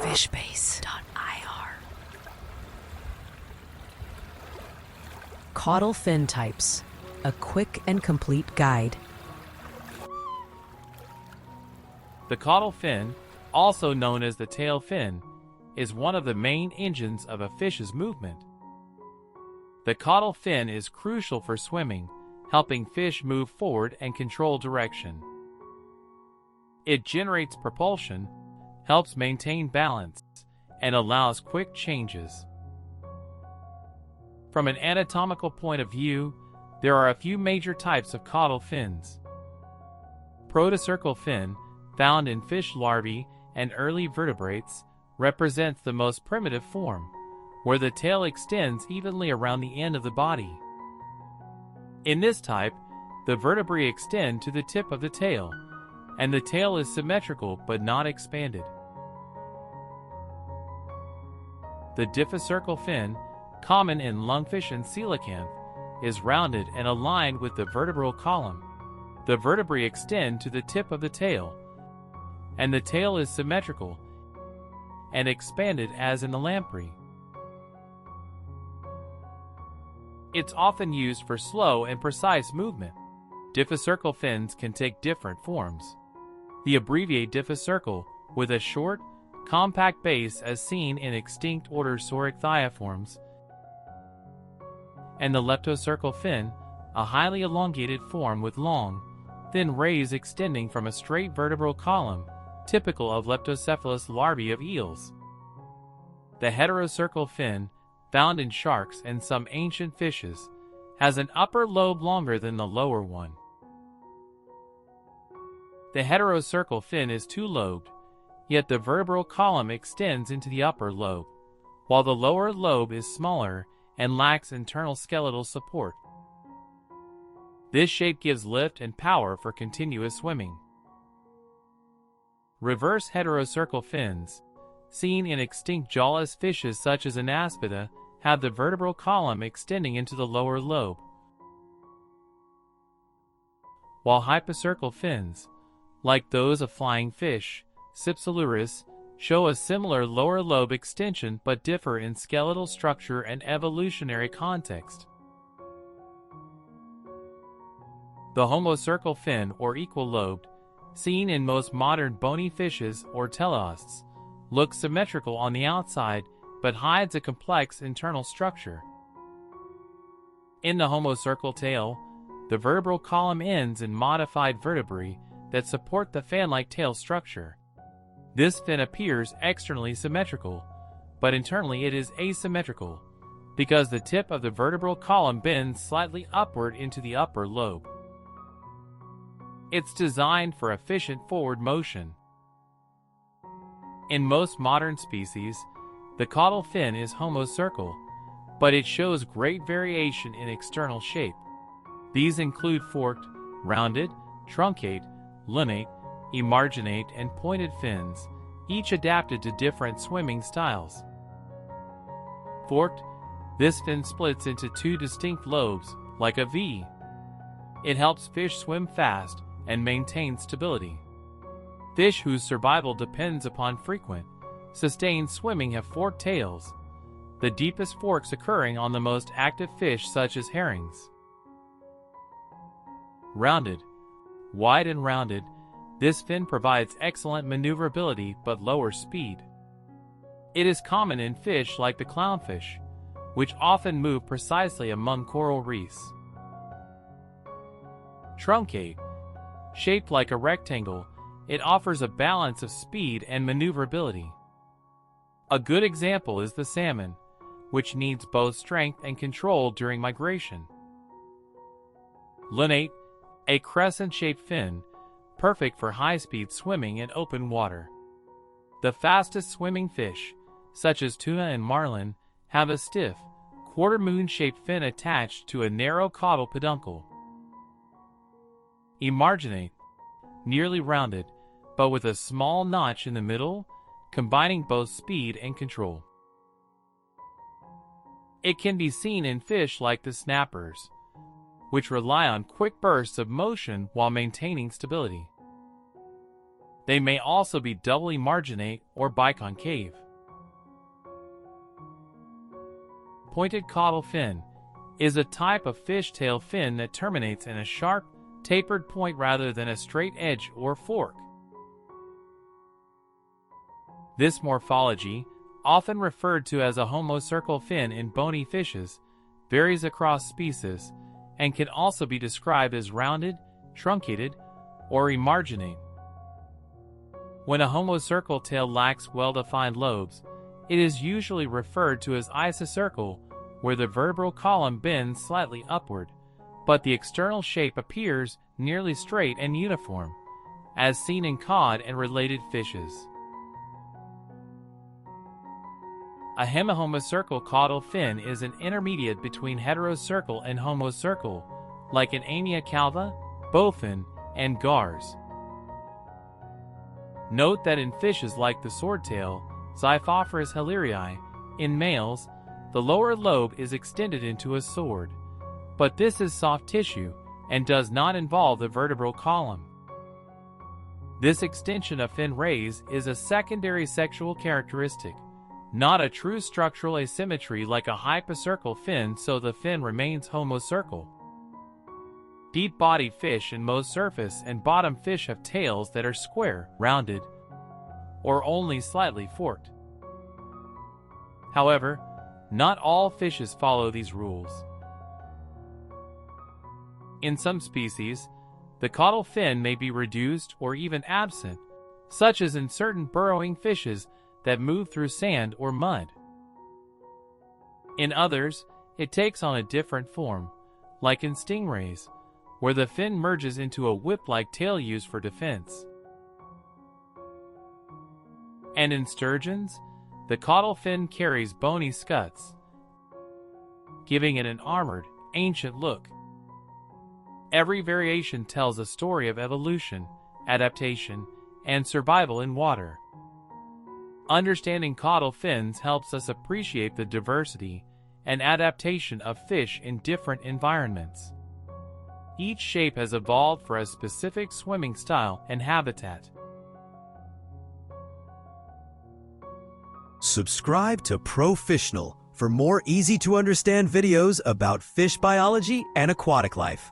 fishbase.ir. Caudal fin types, a quick and complete guide. The caudal fin, also known as the tail fin, is one of the main engines of a fish's movement. The caudal fin is crucial for swimming, helping fish move forward and control direction. It generates propulsion, helps maintain balance, and allows quick changes. From an anatomical point of view, there are a few major types of caudal fins. Protocercal fin, found in fish larvae and early vertebrates, represents the most primitive form, where the tail extends evenly around the end of the body. In this type, the vertebrae extend to the tip of the tail, and the tail is symmetrical but not expanded. The diphtherical fin, common in lungfish and coelacanth, is rounded and aligned with the vertebral column. The vertebrae extend to the tip of the tail, and the tail is symmetrical and expanded as in the lamprey. It's often used for slow and precise movement. Diphtherical fins can take different forms. The abbreviate diphtherical, with a short, compact base as seen in extinct order Saurochthiiformes, and the leptocercal fin, a highly elongated form with long, thin rays extending from a straight vertebral column, typical of leptocephalus larvae of eels. The heterocercal fin, found in sharks and some ancient fishes, has an upper lobe longer than the lower one. The heterocercal fin is two-lobed, yet the vertebral column extends into the upper lobe, while the lower lobe is smaller and lacks internal skeletal support. This shape gives lift and power for continuous swimming. Reverse heterocercal fins, seen in extinct jawless fishes such as Anaspida, have the vertebral column extending into the lower lobe, while hypocercal fins, like those of flying fish, Cypselurus, show a similar lower lobe extension but differ in skeletal structure and evolutionary context. The homocercal fin, or equal-lobed, seen in most modern bony fishes or teleosts, looks symmetrical on the outside but hides a complex internal structure. In the homocercal tail, the vertebral column ends in modified vertebrae that support the fan-like tail structure. This fin appears externally symmetrical, but internally it is asymmetrical, because the tip of the vertebral column bends slightly upward into the upper lobe. It's designed for efficient forward motion. In most modern species, the caudal fin is homocercal, but it shows great variation in external shape. These include forked, rounded, truncate, lunate, emarginate, and pointed fins, each adapted to different swimming styles. Forked, this fin splits into two distinct lobes, like a V. It helps fish swim fast and maintain stability. Fish whose survival depends upon frequent, sustained swimming have forked tails, the deepest forks occurring on the most active fish such as herrings. Rounded, wide and rounded, this fin provides excellent maneuverability but lower speed. It is common in fish like the clownfish, which often move precisely among coral reefs. Truncate, shaped like a rectangle, it offers a balance of speed and maneuverability. A good example is the salmon, which needs both strength and control during migration. Lunate, a crescent-shaped fin, perfect for high-speed swimming in open water. The fastest swimming fish, such as tuna and marlin, have a stiff, quarter-moon-shaped fin attached to a narrow caudal peduncle. Emarginate, nearly rounded, but with a small notch in the middle, combining both speed and control. It can be seen in fish like the snappers, which rely on quick bursts of motion while maintaining stability. They may also be doubly marginate or biconcave. Pointed caudal fin is a type of fishtail fin that terminates in a sharp, tapered point rather than a straight edge or fork. This morphology, often referred to as a homocercal fin in bony fishes, varies across species and can also be described as rounded, truncated, or emarginate. When a homocercal tail lacks well-defined lobes, it is usually referred to as isocercal, where the vertebral column bends slightly upward, but the external shape appears nearly straight and uniform, as seen in cod and related fishes. A hemihomocercal caudal fin is an intermediate between heterocercal and homocercal, like in Amia calva, bowfin, and gars. Note that in fishes like the swordtail, Xiphophorus hillerii, in males, the lower lobe is extended into a sword, but this is soft tissue and does not involve the vertebral column. This extension of fin rays is a secondary sexual characteristic, not a true structural asymmetry like a hypocercal fin, so the fin remains homocercal. Deep-bodied fish and most surface and bottom fish have tails that are square, rounded, or only slightly forked. However, not all fishes follow these rules. In some species, the caudal fin may be reduced or even absent, such as in certain burrowing fishes that move through sand or mud. In others, it takes on a different form, like in stingrays, where the fin merges into a whip-like tail used for defense. And in sturgeons, the caudal fin carries bony scuts, giving it an armored, ancient look. Every variation tells a story of evolution, adaptation, and survival in water. Understanding caudal fins helps us appreciate the diversity and adaptation of fish in different environments. Each shape has evolved for a specific swimming style and habitat. Subscribe to Professional for more easy-to-understand videos about fish biology and aquatic life.